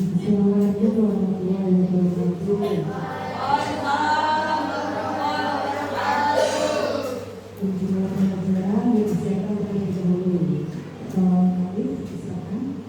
Assalamualaikum warahmatullahi wabarakatuh. Kunjungan pelajaran dipersiapkan terlebih dahulu. Alif, silakan.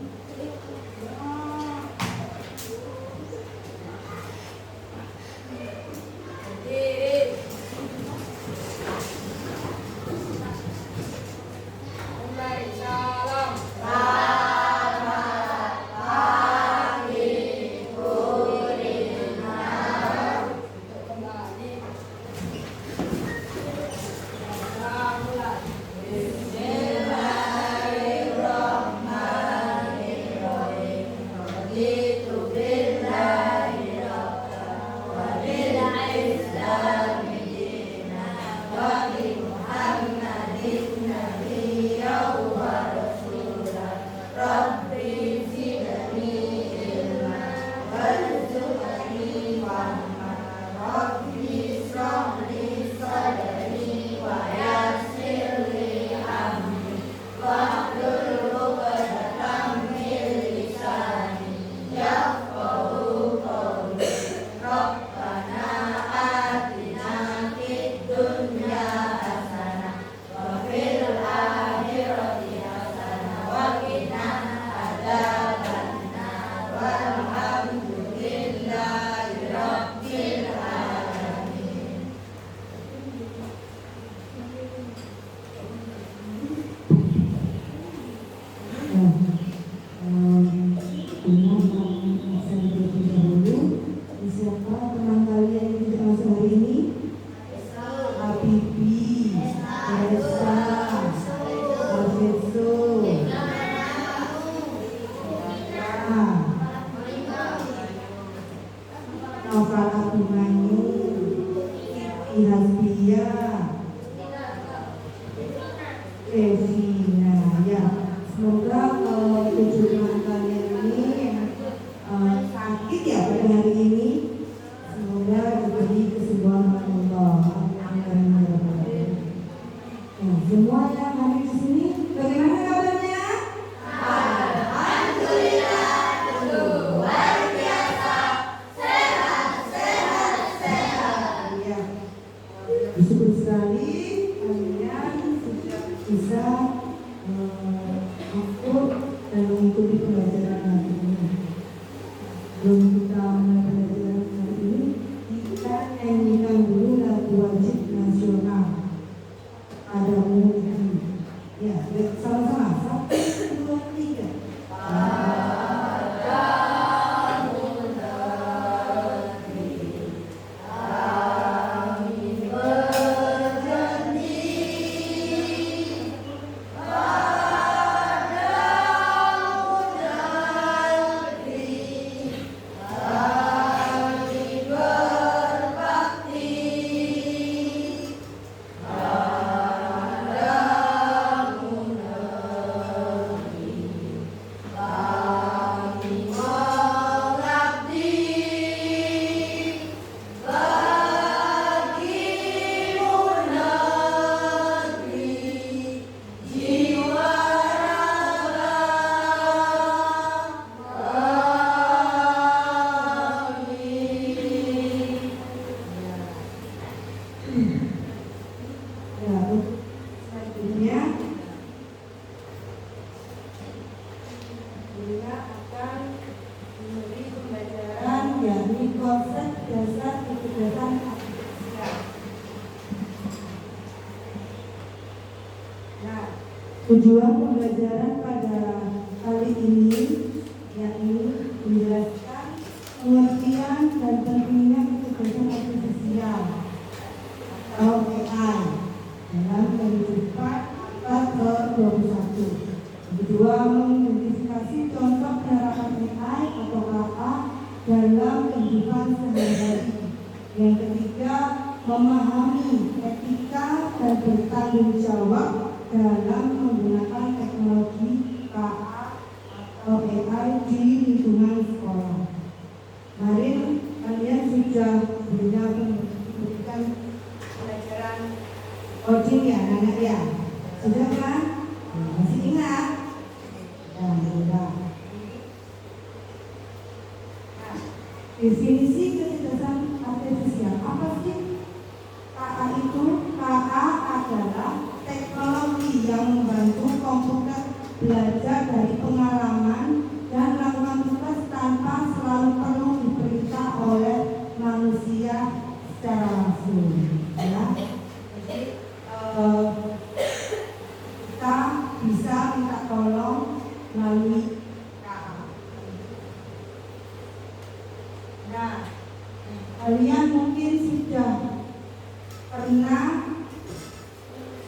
Tujuan pembelajaran pada kali ini yakni menjelaskan pengertian dan pentingnya kecerdasan artifisial atau AI dalam kehidupan 4/21. Kedua, mengidentifikasi contoh penerapan AI atau KA dalam kehidupan sehari-hari. Yang ketiga, memahami etika dan bertanggung jawab dalam menggunakan teknologi KA atau AI di lingkungan sekolah. Kemarin kalian sudah memberikan pelajaran coding ya anak-anak ya? Sudah kan? Masih ingat? Ya, sudah. Definisi kecerdasan artifisial apa sih? KA itu, KA adalah teknologi yang membantu komputer belajar dari pengalaman dan melakukan tugas tanpa selalu perlu diperintah oleh manusia secara langsung. Ya. Jadi kita bisa minta tolong melalui KA. Nah, kalian mungkin sudah pernah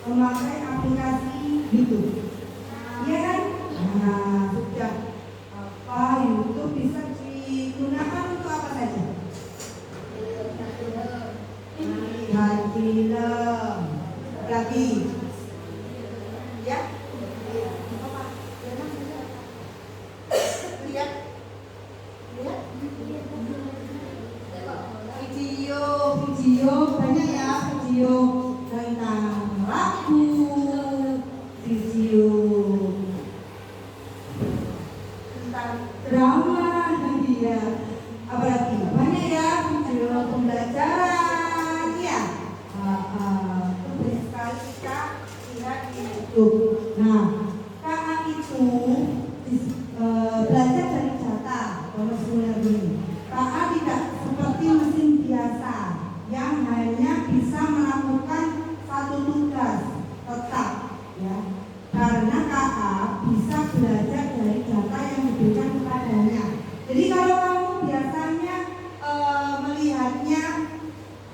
memakai aplikasi YouTube, iya kan? Nah, sudah apa YouTube bisa digunakan untuk apa saja? Lihat film, lagi, ya? Video banyak ya, video tentang lagu, video tentang drama, ya, apalagi banyak ya, video pembelajaran, ya, banyak sekali kita lihat di YouTube. Nah, KA itu belajar dari data, kalau sebenarnya KA tidak seperti mesin biasa yang hanya bisa melakukan satu tugas tetap, ya, karena KA bisa belajar dari data yang diberikan kepadanya. Jadi kalau kamu biasanya melihatnya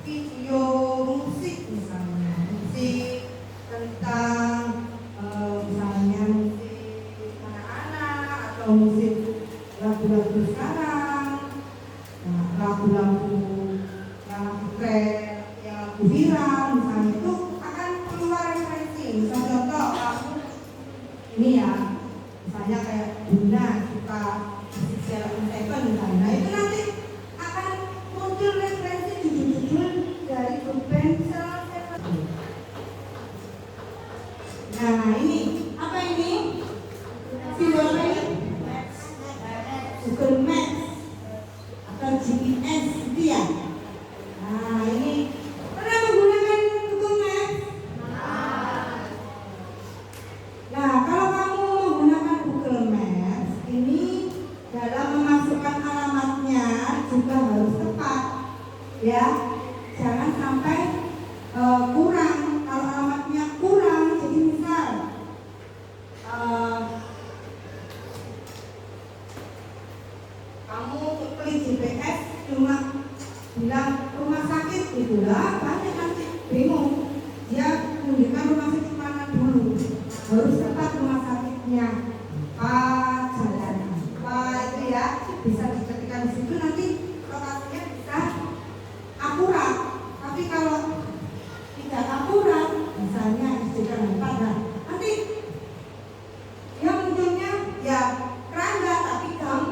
video musik misalnya, musik tentang misalnya musik anak-anak atau musik lagu-lagu sekarang, nah, lagu-lagu yang viral misalnya, itu akan keluar referensi. Misalnya contoh kamu ini ya, misalnya kayak Bunda suka Sheila Seven misalnya, nah itu nanti akan muncul referensi judul-judul dari grup band Sheila Seven. Nah ini apa ini? Simbol apa ini? Google Maps atau GPS itu ya. Nah ini pernah menggunakan Google Maps? Nah kalau kamu menggunakan Google Maps ini, dalam memasukkan alamatnya juga harus tepat, ya, jangan sampai kurang. Kalau alamatnya kurang, jadi misal kamu klik GPS cuma bilang rumah sakit itulah, banyak nanti bingung dia menunjukkan rumah sakit mana dulu, harus tepat rumah sakitnya, jalan itu ya, bisa diketikkan di situ, nanti lokasinya bisa akurat. Tapi kalau tidak akurat, misalnya disediakan tempat, nanti yang munculnya ya keranda tapi gang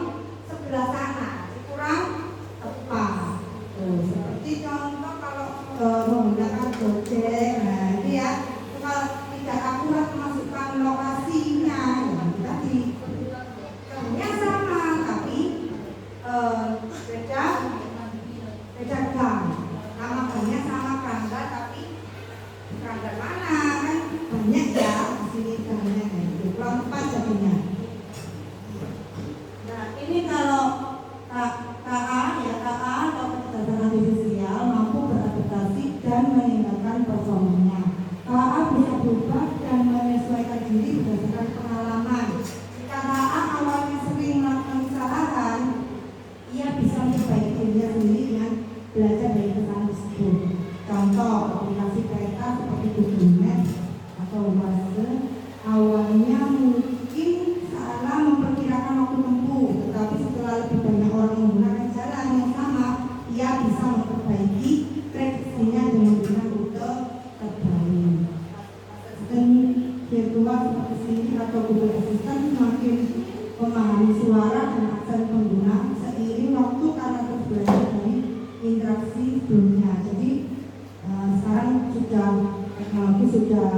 sebelah sana kurang tepat. Seperti contoh kalau menggunakan Gojek, nah itu ya, kalau tidak akurat memasukkan lokasinya, ya tadi gamenya sama tapi beda gang. Nama gangnya sama kerangga tapi kerangga mana kan banyak ya di sini gangnya, itu kurang tepat jadinya. Nah ini kalau KA ya, KA atau kecerdasan artifisial mampu beradaptasi dan meningkatkan performanya. KA bisa berubah dan menyesuaikan diri berdasarkan pengalaman. Jika KA awalnya sering melakukan kesalahan, ia bisa memperbaiki dirinya sendiri dengan belajar dari kesalahan tersebut. Contoh aplikasi kereta seperti Google Maps atau Waze, awalnya mungkin salah memperkirakan waktu tempuh, tetapi setelah lebih banyak orang menggunakan jalan yang sama, ia bisa memperbaiki prediksinya dengan menggunakan rute terbaik. Dan virtual seperti Siri atau Google Assistant semakin memahami suara dan aksen pengguna seiring waktu karena terus belajar dari interaksi sebelumnya. Jadi sekarang sudah teknologi sudah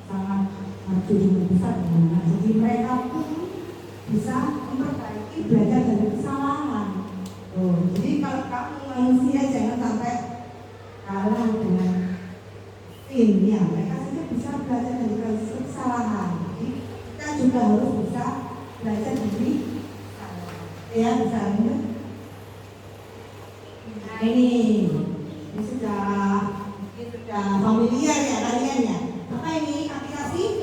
sangat maju besar ya. Ini sudah familiar ya kalian ya. Apa ini aplikasi?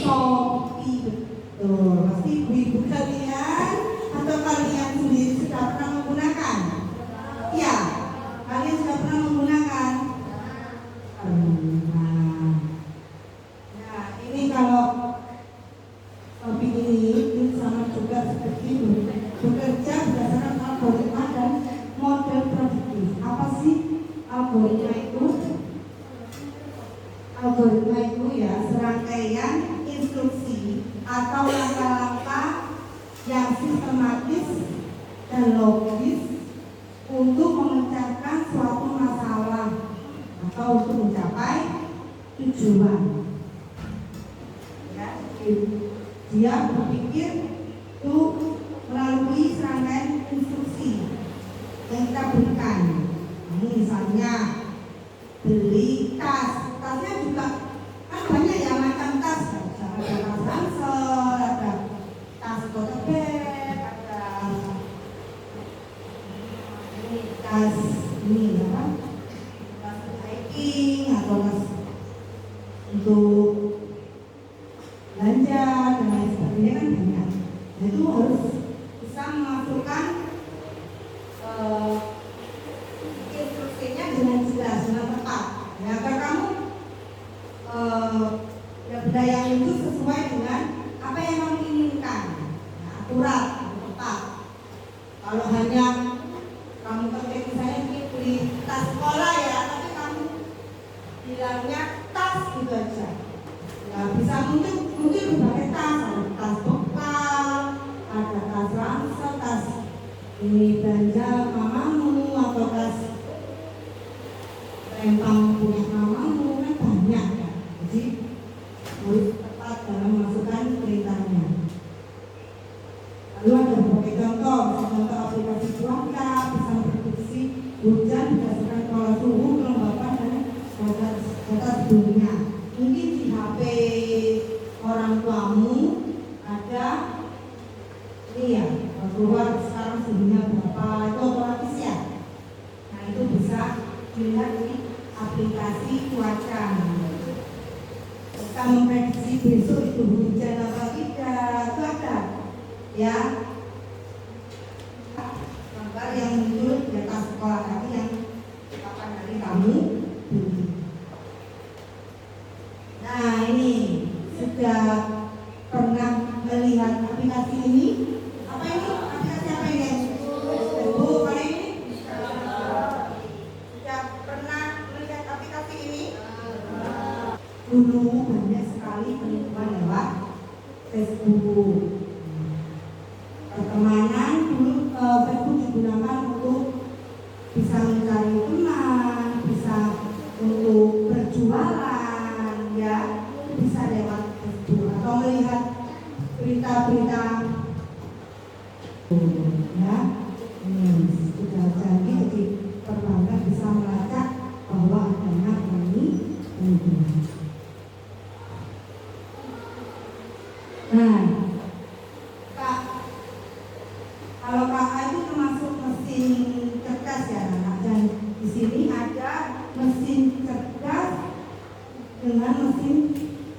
Shopee, betul. Pasti ibu kalian atau kalian sendiri sudah pernah menggunakan? Ya, kalian sudah pernah menggunakan? Nah, ini kalau Shopee ini sama juga seperti itu, bekerja berdasarkan algoritma dan model prediktif. Apa sih algoritma itu? Algoritma itu ya serangkaian instruksi atau langkah-langkah yang sistematis dan logis untuk memecahkan suatu masalah atau untuk mencapai tujuan. Ya, dia berpikir itu melalui serangkaian instruksi yang kita berikan. Ini misalnya beli tas, tasnya juga kan banyak ya macam tas, ada tas ransel, ada tas tote bag, ada tas ini apa? Tas hiking atau tas untuk belanja dan lain sebagainya kan banyak. Nah, itu harus bisa memasukkan instruksinya dengan jelas, dengan tepat. Ya, agar kamu ya benda yang itu sesuai dengan apa yang kamu inginkan. Nah, akurat, tepat. Kalau hanya kamu ketik misalnya beli tas sekolah ya, tapi kamu bilangnya tas gitu aja. Ya, bisa mungkin berbagai tas, ada tas bekal, ada tas ransel, tas ini belanja mamamu atau tas rempang punya mamamu, kan banyak ya. Jadi harus tepat dalam memasukkan perintahnya. Lalu ada berbagai contoh aplikasi cuaca, bisa memprediksi hujan berdasarkan pola suhu, kelembapan dan data sebelumnya. Mungkin di HP orang tuamu ada ini ya, keluar sekarang suhunya berapa, itu otomatis ya. Nah, itu bisa dilihat di aplikasi cuaca. Bisa memprediksi besok itu hujan apa tidak, itu ada ya. Gambar yang muncul di atas sekolah tadi yang kapan hari kamu beli. Nah, ini sudah pernah melihat aplikasi ini? Apa ini? Aplikasi apa ini? Facebook, apa ini? Sudah pernah melihat aplikasi ini? Dulu banyak sekali penipuan lewat Facebook. Pertemanan dulu Facebook digunakan untuk bisa mencari teman, bisa untuk berjualan, ya, bisa lewat Facebook atau melihat berita-berita, ya. Sudah jadi perbankan bisa melacak bahwa adanya ini. Nah, kalau KA itu termasuk mesin cerdas ya, anak. Dan di sini ada mesin cerdas dengan mesin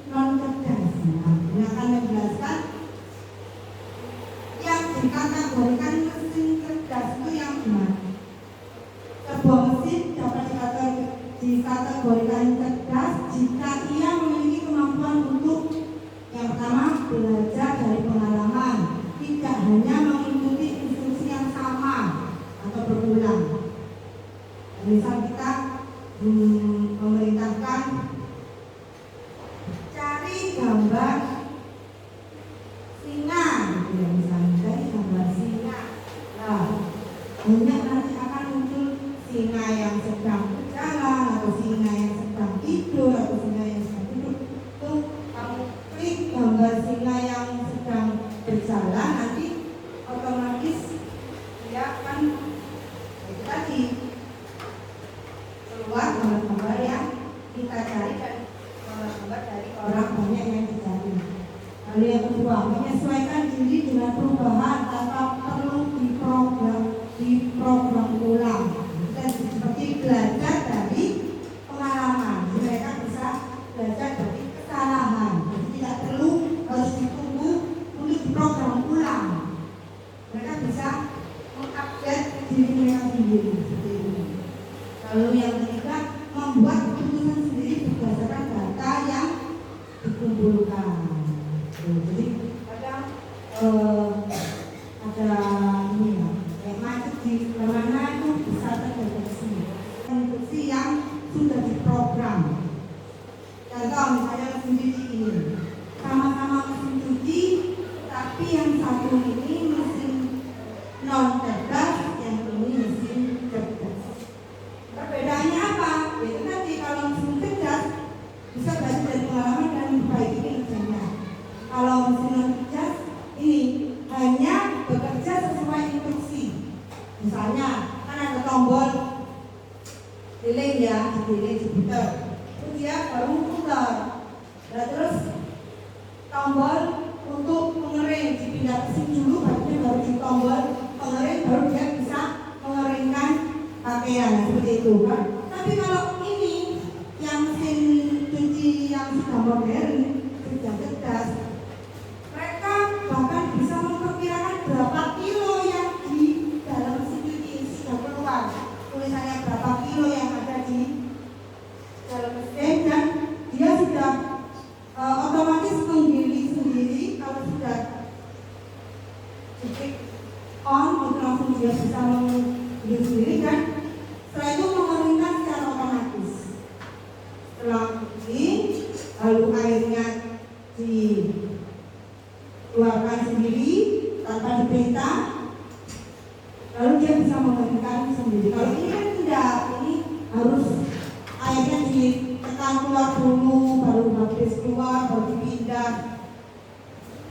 non cerdas. Nah, ini akan menjelaskan yang dikategorikan mesin cerdas itu yang gimana. Sebuah mesin dapat dikategorikan cerdas jika ia memiliki kemampuan untuk yang pertama belajar dari pengalaman, tidak hanya mengikuti instruksi yang sama atau berulang. Misal kita memerintahkan cari gambar singa, gitu ya, misalnya cari gambar singa. Nah, banyak nanti akan muncul singa yang sedang berjalan atau singa yang sedang tidur atau singa yang sedang duduk. Tuh kamu klik gambar singa yang sedang berjalan, nanti otomatis dia akan tadi keluar gambar-gambar yang kita cari dan gambar-gambar dari orang banyak yang dicari. Lalu yang kedua, menyesuaikan diri dengan perubahan tanpa perlu diprogram ulang. Kita diri mereka sendiri. Lalu yang ketiga, membuat keputusan sendiri berdasarkan data yang dikumpulkan. Jadi kadang ada ini ya, kayak macet di mana itu bisa terdeteksi yang sudah diprogram. Contoh misalnya mesin cuci ini, sama-sama mesin cuci, tapi yang satu ini mesin non cerdas, yang ini mesin cerdas. Perbedaannya apa? Yaitu tadi kalau mesin cerdas bisa belajar dari pengalaman dan memperbaiki kinerjanya. Kalau mesin non cerdas ini hanya bekerja sesuai instruksi. Misalnya kan ada tombol delay ya, delay diputar, itu dia baru putar. Nah, terus tombol untuk pengering dipindah ke sini dulu, baru di tombol pengering baru dia bisa mengeringkan pakaian seperti itu kan. Tapi kalau ini yang mesin cuci yang sudah modern, sudah cerdas, mereka bahkan bisa memperkirakan berapa kilo yang di dalam mesin cuci sudah keluar, tulisannya berapa kilo yang ada di dalam mesin, dan dia sudah otomatis menggiling sendiri. Kalau sudah titik on, itu langsung dia bisa menggiling sendiri, dan setelah itu mengeringkan secara otomatis. Setelah ini lalu airnya dikeluarkan sendiri tanpa diperintah, lalu dia bisa mengeringkan sendiri. Kalau ini kan tidak, ini harus airnya ditekan keluar dulu, baru habis keluar baru dipindah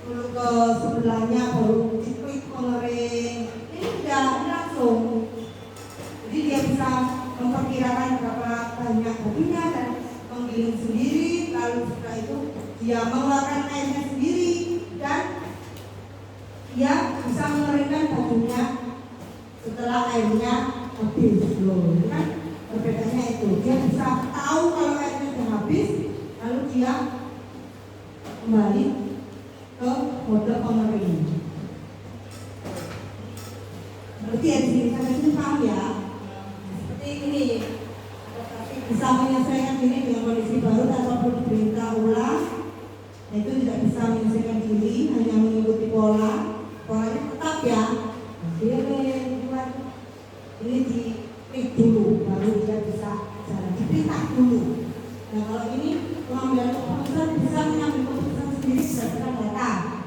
dulu ke sebelahnya, baru diklik pengering. Ini tidak langsung, jadi dia bisa memperkirakan berapa banyak bajunya dan menggiling sendiri. Lalu setelah itu dia mengeluarkan airnya sendiri dan dia bisa mengeringkan bajunya setelah airnya habis. Loh, kan perbedaannya itu, dia bisa tahu kalau airnya sudah habis, lalu dia kembali ke mode pengering. Berarti ya di sini sampai sini paham ya? Seperti ini, bisa menyesuaikan diri dengan kondisi baru tanpa perlu diperintah ulang. Nah, itu tidak bisa menyesuaikan diri, hanya mengikuti polanya tetap ya. Ini diklik dulu, baru dia bisa jalan, diperintah dulu. Nah, kalau ini pengambilan keputusan bisa mengambil keputusan sendiri berdasarkan data.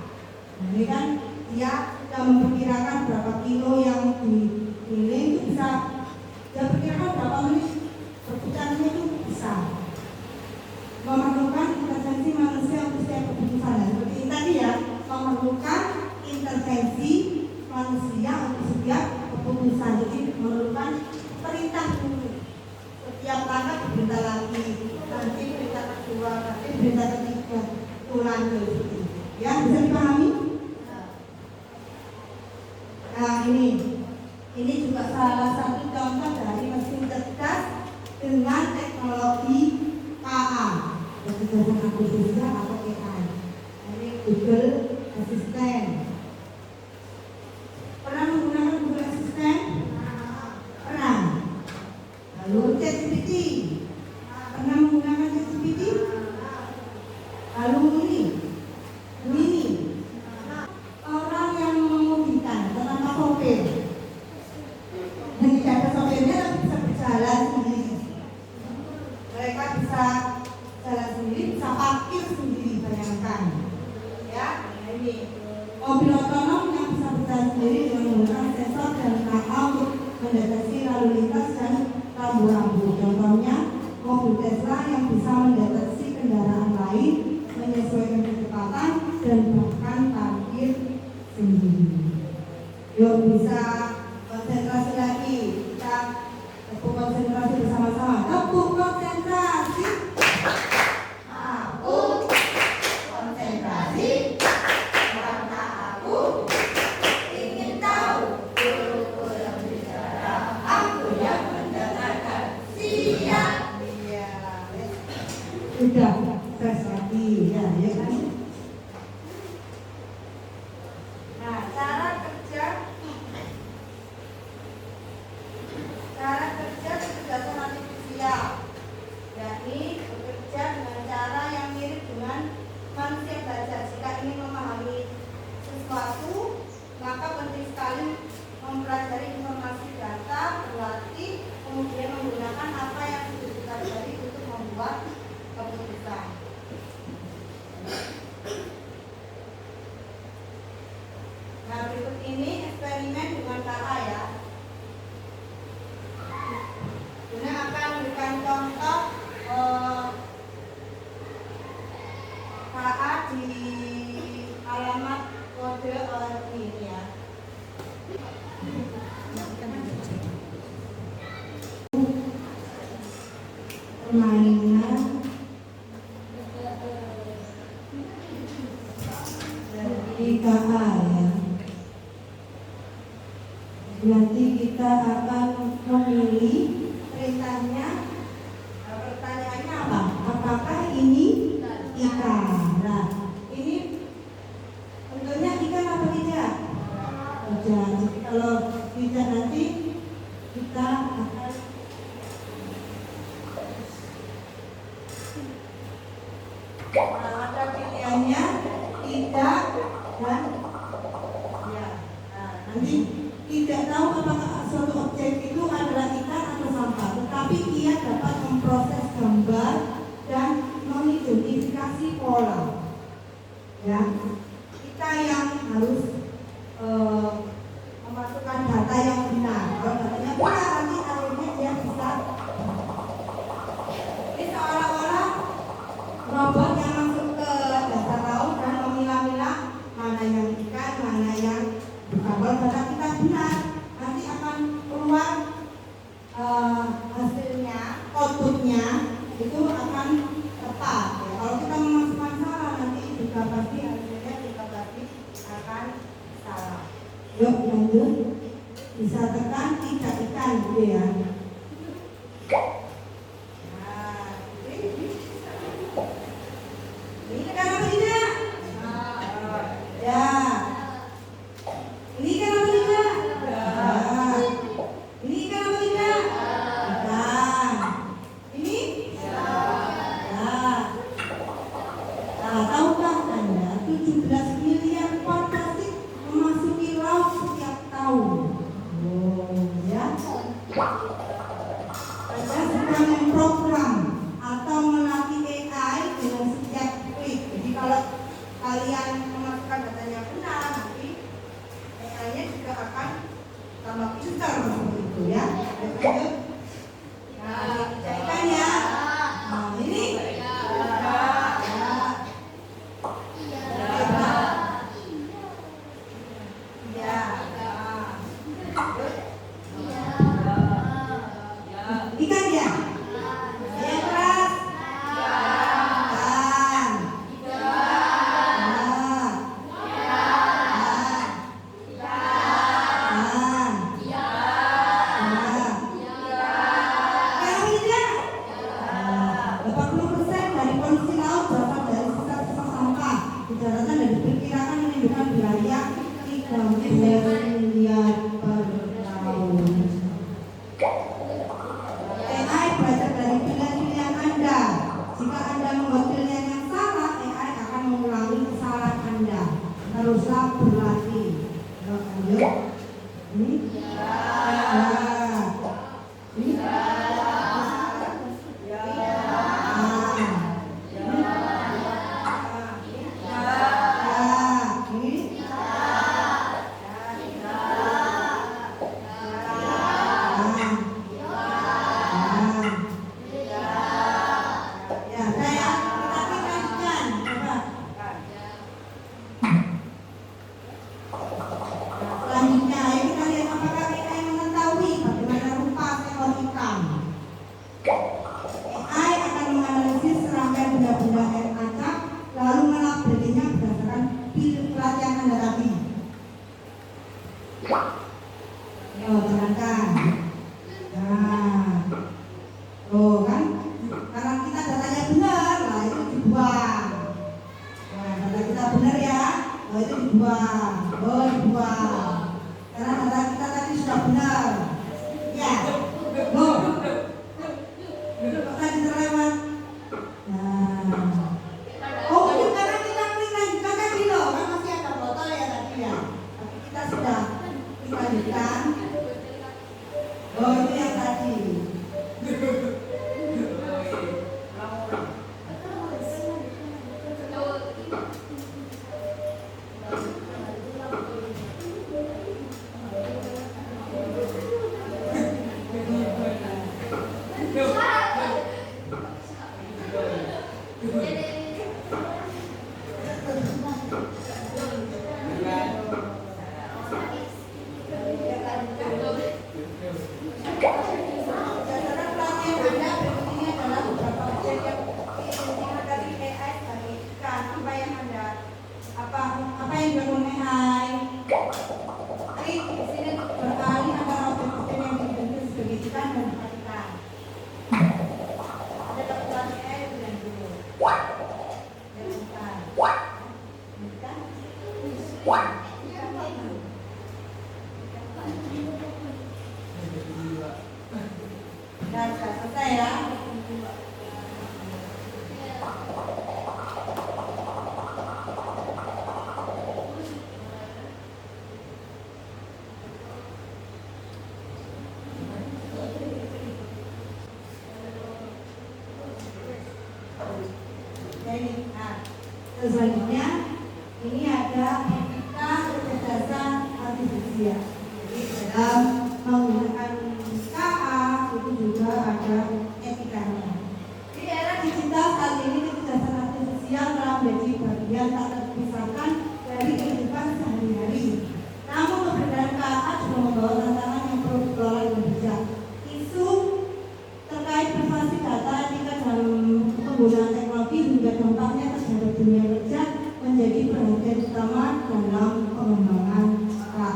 Nah, ini kan dia sudah memperkirakan berapa kilo yang dipilih, itu bisa dia perkirakan berapa menit perputarannya, itu bisa memerlukan intervensi manusia untuk setiap keputusan. Nah, seperti ini tadi ya, memerlukan intervensi manusia untuk setiap keputusan. Jadi memerlukan perintah dulu, setiap langkah diperintah lagi, nanti perintah kedua, nanti perintah ketiga, ulang terus. Ya, bisa dipahami? Nah, ini juga salah satu contoh dari mesin cerdas dengan teknologi KA, kecerdasan artifisial atau AI. Ini Google Assistant. Pernah menggunakan Google Assistant? Pernah. Lalu ChatGPT. Pernah menggunakan ChatGPT? Lalu ini orang yang mengemudikan tanpa sopir, dan tidak ada sopirnya tapi bisa berjalan sendiri. Mereka bisa jalan sendiri, bisa parkir sendiri, bayangkan ya. Ini mobil otonom yang bisa berjalan sendiri dengan menggunakan sensor dan kamera untuk mendeteksi lalu lintas dan rambu-rambu. Contohnya mobil Tesla yang bisa mendeteksi kendaraan lain, menyesuaikan kecepatan dan bahkan parkir sendiri. Yuk, bisa konsentrasi lagi, kita tepuk konsentrasi bersama-sama. Tepuk konsentrasi. Aku konsentrasi karena aku ingin tahu. Guruku yang bicara, aku yang mendengarkan. Siap. Iya. Sudah, tes lagi ya kan? Nah, cara kerja permainan dari KA ya. Nanti kita akan memilih perintahnya. Pertanyaannya apa? Apakah ini ikan? Nah, ini tentunya ikan apa tidak? Tidak. Jadi kalau tidak nanti kita akan ada pilihannya tidak dan ya. Nah, nanti tidak tahu apakah suatu objek itu adalah ikan atau sampah, tetapi ia dapat memproses gambar dan mengidentifikasi pola. Ya, kita yang harus memasukkan data yang benar. Kalau datanya benar, nanti akhirnya dia bisa. Ini seolah-olah robot yang masuk ke dasar laut dan memilah-milah mana yang ikan, mana yang bukan. Kalau data kita benar, nanti akan keluar hasilnya, outputnya itu akan tepat. Ya, kalau kita memasukkan salah, nanti juga pasti hasilnya juga pasti akan salah. Yuk lanjut, bisa tekan tidak ikan gitu ya. Ini kan apa tidak? Ya. Ini kan apa tidak? Ya. Ini kan apa tidak? Ikan. Ini? Ya. Nah, tahukah Anda 17 miliar ton plastik memasuki laut setiap tahun? Oh, ya. Anda sedang memprogram atau melatih AI dengan setiap klik. Jadi kalau kalian memasukkan datanya benar, nanti AI-nya juga akan tambah pintar seperti itu ya. Lanjut. Nah, ikan ya. Nah, ini. Ikan ya? Yang keras? Ikan. Biaya 13 miliar per tahun. AI belajar dari pilihan-pilihan Anda. Jika Anda membuat pilihan yang salah, AI akan mengulangi kesalahan Anda. Teruslah berlatih. Lanjut. Ini. Selanjutnya, kita lihat apakah AI mengetahui bagaimana rupa seekor ikan. AI akan menganalisis serangkaian benda-benda air acak, lalu melabelinya berdasarkan pelatihan Anda tadi. Yo, terangkan. Nah, oh kan, karena kita datanya benar, lah itu dibuang. Nah, data kita benar ya, oh itu dibuang. Oh, dibuang. Karena data kita tadi sudah benar. Ya. Loh. Kok tadi terlewat? Nah. Oh, itu karena kita klik lanjutkan tadi loh. Kan masih ada botol ya tadi ya. Tapi kita sudah klik lanjutkan. Oh, itu yang tadi. Nah, selanjutnya ini ada etika kecerdasan artifisial. Jadi dalam menggunakan KA itu juga ada etikanya. Di era digital saat ini kecerdasan artifisial telah menjadi bagian tak terpisahkan dari kehidupan sehari-hari. Namun keberadaan KA juga membawa tantangan yang perlu dikelola dengan bijak. Isu terkait privasi data, etika dalam penggunaan teknologi hingga dampaknya terhadap dunia kerja menjadi perhatian utama dalam pengembangan KA.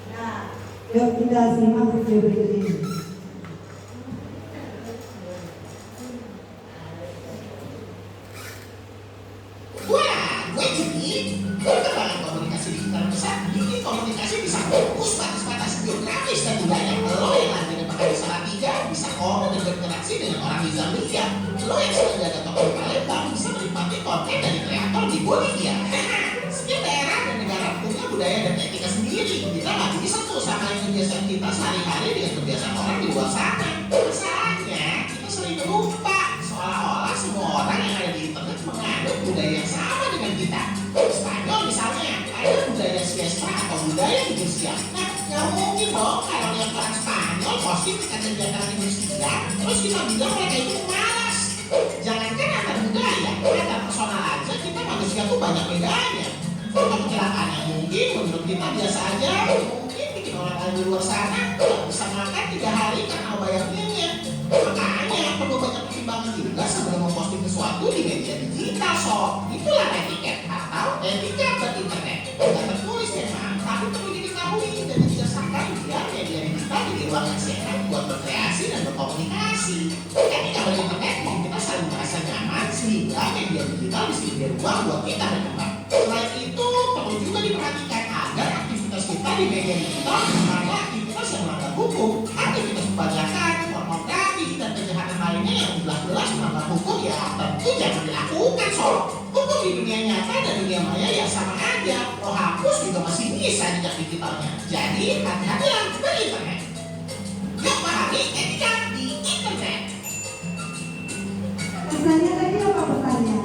Nah, yuk kita simak video berikut ini. Perkembangan komunikasi digital besar bikin komunikasi bisa fokus batas-batas geografis dan budaya. Lo yang lagi pakai Salatiga bisa komen dan berinteraksi dengan orang di Zambia. Lo yang sedang jaga toko di Palembang bisa menikmati konten dari kreator di Bolivia. Setiap daerah dan negara punya budaya dan etika sendiri. Kita nggak bisa tuh sama yang kebiasaan kita sehari-hari dengan kebiasaan orang di luar sana. Masalahnya kita sering lupa seolah-olah semua orang yang ada di internet menganut budaya yang sama dengan kita. Spanyol misalnya, ada budaya siesta atau budaya tidur siang. Nah, nggak mungkin dong kalau lihat orang Spanyol posting dekat kegiatan tidur siang, terus kita bilang mereka itu malas. Jangankan antar budaya, antar personal aja kita manusia tuh banyak bedanya. Contoh kecelakaan yang mungkin menurut kita biasa aja, mungkin bikin orang lain di luar sana nggak bisa makan 3 hari karena bayar minyak. Makanya perlu banyak pertimbangan juga sebelum memposting sesuatu di media digital. Itulah etiket atau etika berinternet. Tidak tertulis memang, tapi perlu diketahui dan didasarkan biar media digital jadi ruang yang sehat buat berkreasi dan berkomunikasi. Etika berinternet bikin kita saling merasa nyaman sehingga media digital bisa jadi ruang buat kita berkembang. Selain itu, perlu juga diperhatikan agar aktivitas kita di media digital bukan aktivitas yang melanggar hukum, aktivitas pembajakan, pornografi, dan kejahatan lainnya yang jelas-jelas melanggar hukum ya tentu jangan dilakukan. Hukum di dunia nyata dan dunia maya ya sama aja. Lo hapus juga masih bisa jejak digitalnya. Jadi hati-hatilah berinternet. Yuk pahami etika di internet. Pesannya tadi apa pesannya?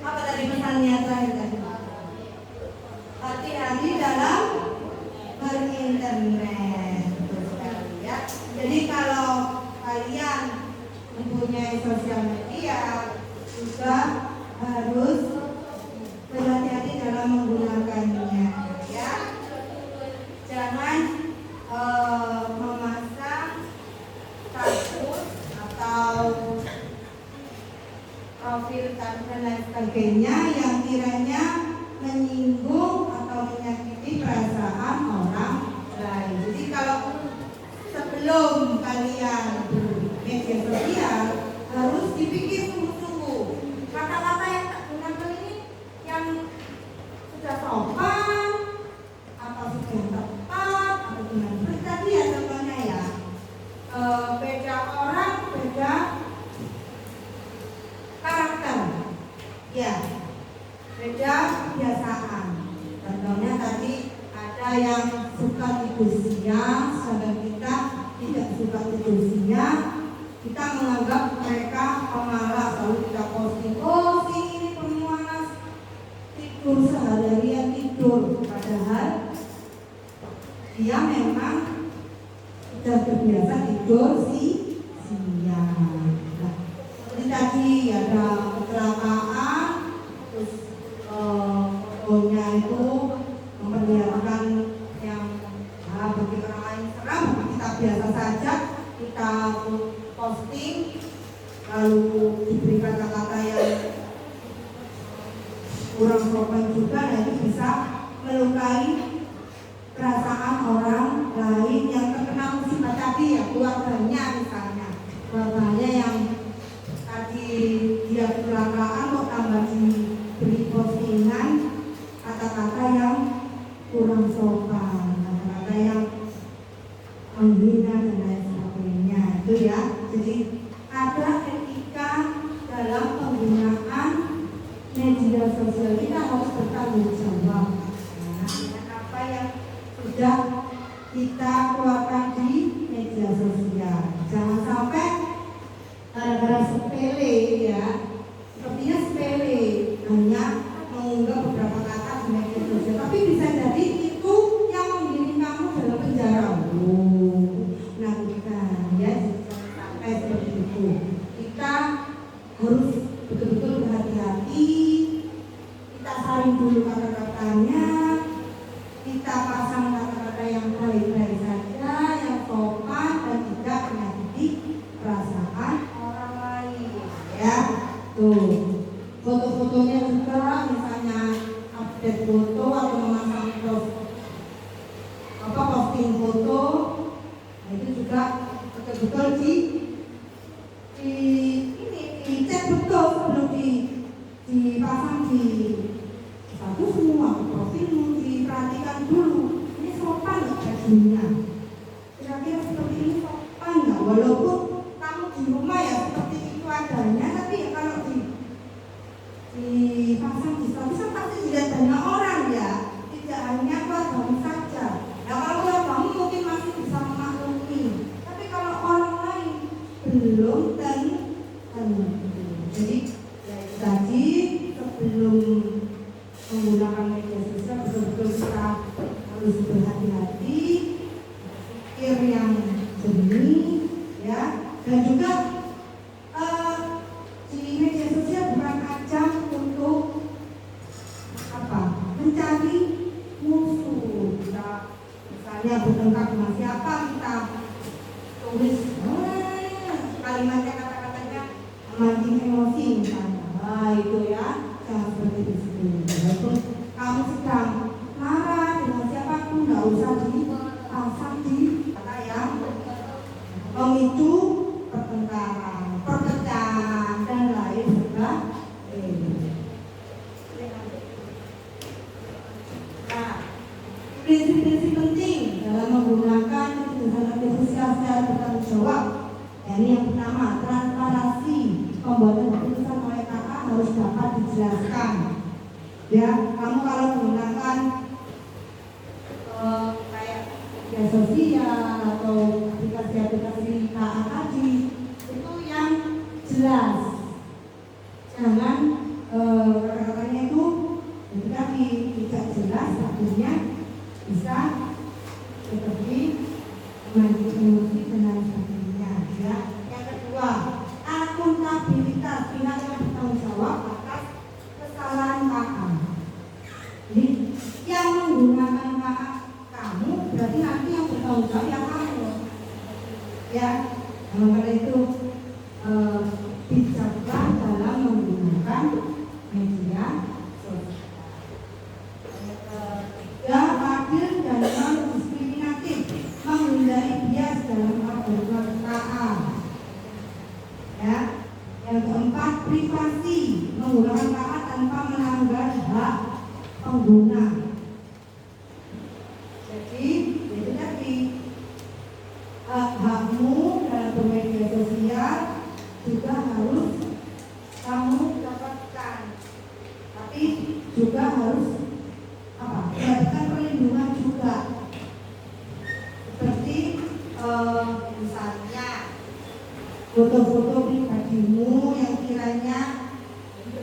Apa tadi pesannya terakhir tadi? Hati-hati dalam berinternet. Betul sekali ya. Jadi kalau kalian mempunyai sosial media juga harus berhati-hati dalam menggunakannya ya. Jangan memasang status atau profil dan lain sebagainya yang kiranya menyinggung atau menyakiti perasaan orang lain. Jadi kalau sebelum kalian bermedia sosial harus dipikir sungguh-sungguh kata-kata yang tak gunakan ini yang sudah sopan atau sudah tepat atau dengan tadi ya contohnya ya, beda orang beda karakter ya, beda kebiasaan. Contohnya tadi ada yang suka tidur siang sedangkan kita tidak suka tidur siang. Kita menganggap mereka pemalas, lalu kita posting, oh ini pemalas tidur seharian tidur, padahal dia memang sudah terbiasa tidur siang. Nah, seperti tadi ada kecelakaan, terus fotonya itu memperlihatkan yang bagi orang lain seram, bagi kita biasa saja kita posting lalu diberikan kata-kata yang kurang sopan juga, dan itu bisa melukai perasaan orang lain yang terkena musibah tadi ya, keluarganya misalnya, keluarganya yang tadi dia kecelakaan kok tambah diberi postingan kata-kata yang kurang sopan, kata-kata yang menghina dan lain sebagainya itu ya. Jadi ada etika dalam penggunaan media sosial. Kita harus bertanggung jawab dengan apa yang sudah kita keluarkan di media dulu kata-katanya, kita pasang kata-kata yang baik-baik saja, yang sopan dan tidak menyakiti perasaan orang lain. Ya, tuh. Foto-fotonya juga, misalnya update foto atau memasang posting foto, nah itu juga betul-betul dicek betul sebelum dipasang di satu semua profilmu, diperhatikan dulu ini sopan nggak bajunya, kira-kira seperti ini sopan nggak, walaupun kamu di rumah ya seperti itu adanya, tapi ya kalau dipasang di status kan pasti dilihat banyak orang ya, tidak hanya keluargamu saja. Nah kalau keluargamu mungkin masih bisa memaklumi, tapi kalau orang lain belum tentu. Jadi ya itu tadi, sebelum menggunakan media sosial betul-betul kita harus berhati-hati, pikir yang jernih, ya, dan juga di media sosial bukan ajang untuk mencari musuh. Kita misalnya bertengkar dengan siapa, kita tulis kalimatnya, kata-katanya memancing emosi misalnya, itu ya, jangan seperti itu. Walaupun kamu sedang marah dengan siapapun, nggak usah dipasang di kata yang memicu pertengkaran, perpecahan dan lain sebagainya. Nah, prinsip-prinsip penting dalam menggunakan media sosial secara bertanggung jawab. Ini yang pertama, transparansi. Pembuatan keputusan oleh KA harus dapat dijelaskan. Ya, kamu kalau menggunakan kayak media sosial atau aplikasi-aplikasi KA tadi, itu yang jelas. Jangan kata-katanya itu ketika tidak jelas, akhirnya bisa seperti memancing emosi dan lain sebagainya. Ya. Yang kedua, akuntabilitas, pihak yang bertanggung jawab atas kesalahan KA. Jadi yang menggunakan KA kamu, berarti nanti yang bertanggung jawab yang kamu. Ya, karena itu bijaklah dalam menggunakan media sosial. Yang adil dan non-diskriminatif, menghindari bias dalam perbuatan KA. Ya. Yang keempat, privasi, menggunakan KA tanpa melanggar hak pengguna. Jadi itu tadi, hakmu dalam bermedia sosial juga harus kamu dapatkan, tapi juga harus mendapatkan perlindungan juga, seperti misalnya foto-foto pribadimu yang kiranya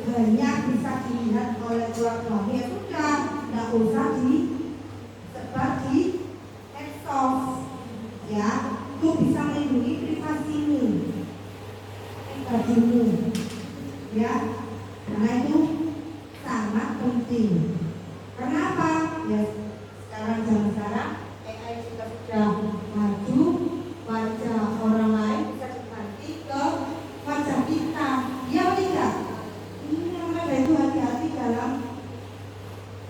hanya bisa dilihat oleh keluargamu, ya sudah, tidak usah disebar di medsos, ya, itu bisa melindungi privasimu, pribadimu, ya, karena itu sangat penting. Kenapa? Ya sekarang AI juga sudah maju, wajah orang lain bisa diganti ke wajah kita. Iya atau tidak? Ini namanya itu hati-hati dalam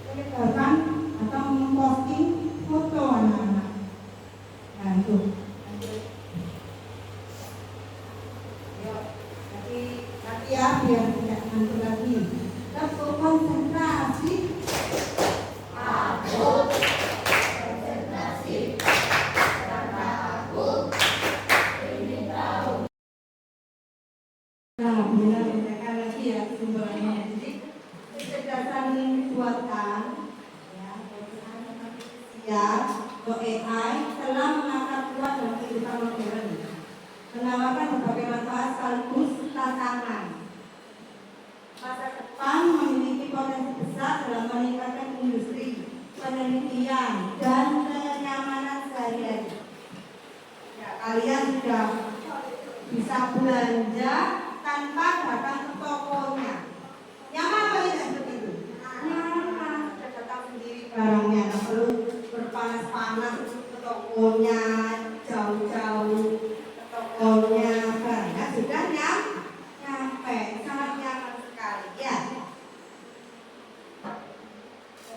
menyebarkan atau memposting foto anak-anak. Nah itu. Nanti ya biar tidak ngantuk lagi. Kita konsentrasi. Nah, bila mereka lagi ya sumbernya, jadi kecerdasan buatan, ya, AI telah mengangkat kuat dalam kehidupan modern, menawarkan berbagai manfaat sekaligus tantangan. Masa depan memiliki potensi besar dalam meningkatkan industri, penelitian, dan kenyamanan sehari-hari. Ya, kalian sudah bisa belanja tanpa datang ke tokonya. Nyaman apa tidak seperti itu? Nyaman. barangnya, nggak perlu berpanas-panas ke tokonya, jauh-jauh ke tokonya, barangnya sudah nyampe, sangat nyaman sekali ya.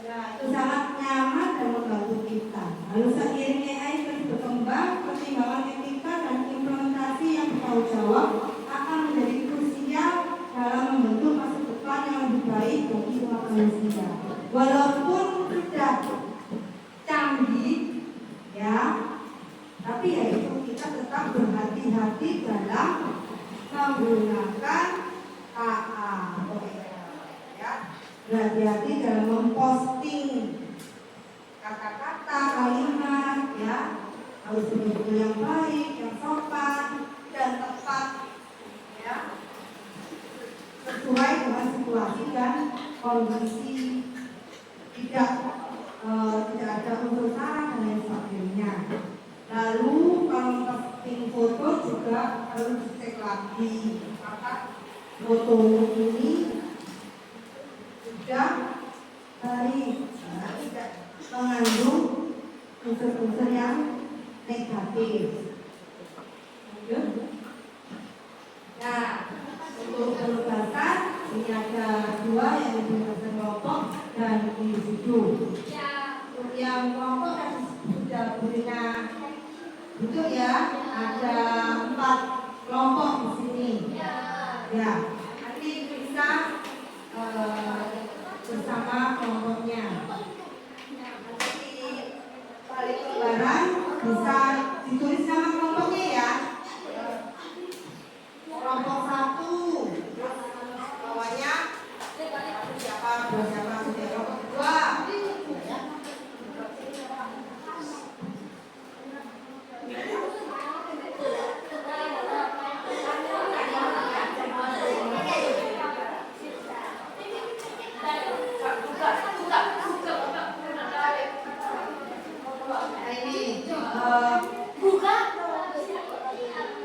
Nah, itu sangat nyaman dan membantu kita. Lalu seiring AI terus berkembang, pertimbangan etika dan implementasi yang bertanggung jawab akan menjadi krusial dalam membentuk masa depan yang lebih baik bagi umat manusia. Walaupun sudah canggih, ya, tapi ya itu kita tetap berhati-hati dalam menggunakan AA. Ya, berhati-hati dalam memposting kata-kata, kalimat, ya, harus betul-betul yang baik, yang sopan dan tepat, ya, sesuai dengan situasi dan kondisi, tidak ada unsur sara dan lain sebagainya. Lalu kalau posting foto juga harus dicek lagi apakah foto ini sudah tidak mengandung unsur-unsur yang negatif. Nah, untuk penugasan ini ada dua, yang penugasan kelompok dan individu. Untuk yang kelompok kan sudah punya, betul ya, ada 4 kelompok di sini. Ya, nanti bisa bersama kelompoknya. Nanti balik lebaran bisa ditulis nama kelompoknya ya. Kelompok 1, bawahnya siapa, kelompok 2.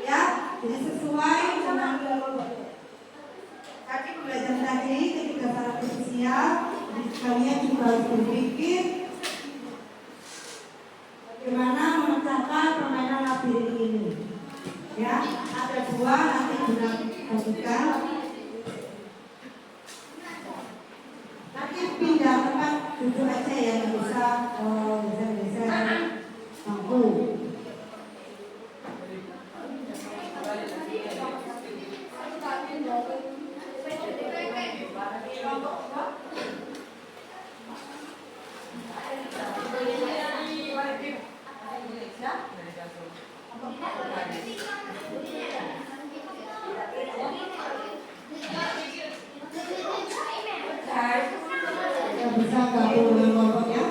Ya, jadi sesuai dengan tadi pembelajaran tadi, ketika sangat krusial, kalian juga harus berpikir bagaimana memecahkan permainan labirin ini. Ya, ada 2 nanti dibagikan. Nanti pindah tempat duduk aja ya, nggak bisa geser-geser bangku. Bisa gabung dengan kelompoknya.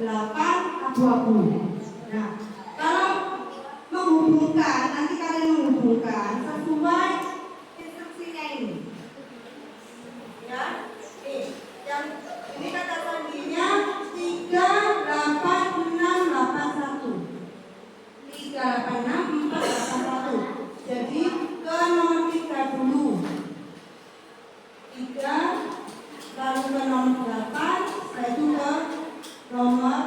8, 20. Nah, kalau menghubungkan, nanti kalian menghubungkan sesuai instruksinya ini. Ya, yang ini kata sandinya 38681. 386481. Jadi ke nomor 3 dulu. 3, lalu ke nomor 8, setelah itu ke nomor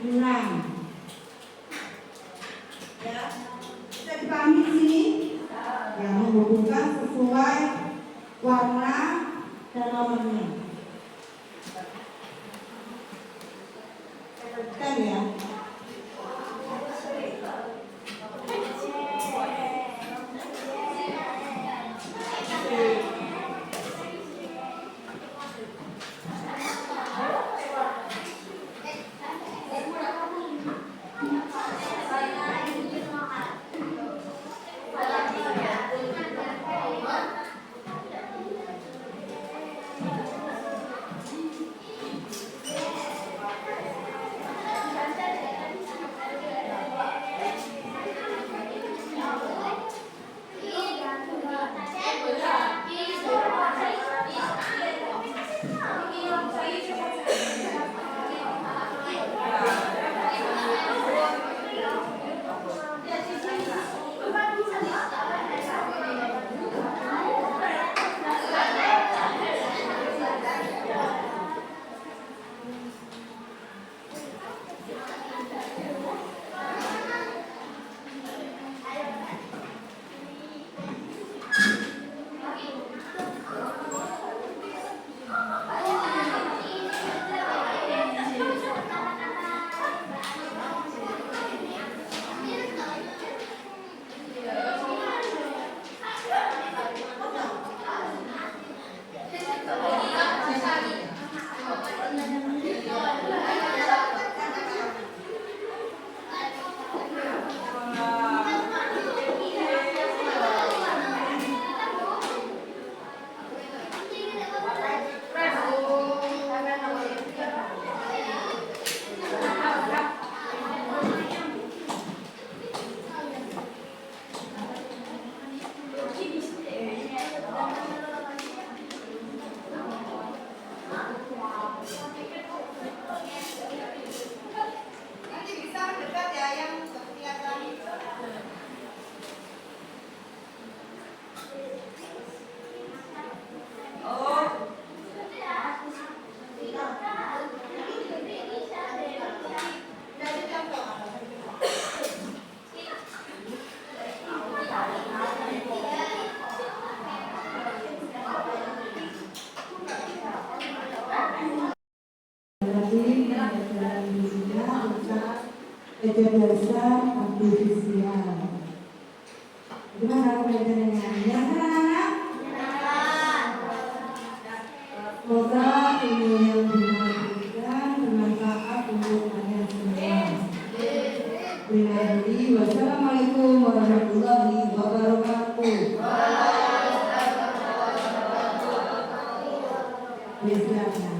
6. Ya, bisa dipahami di sini? Ya, menghubungkan sesuai warna dan nomornya. Kan ya? Kecerdasan artifisial. Gimana pelajarannya? Ya kan anak-anak? Semoga ilmu yang diberikan bermanfaat untuk kalian semua. Wassalamualaikum warahmatullahi wabarakatuh. Silakan.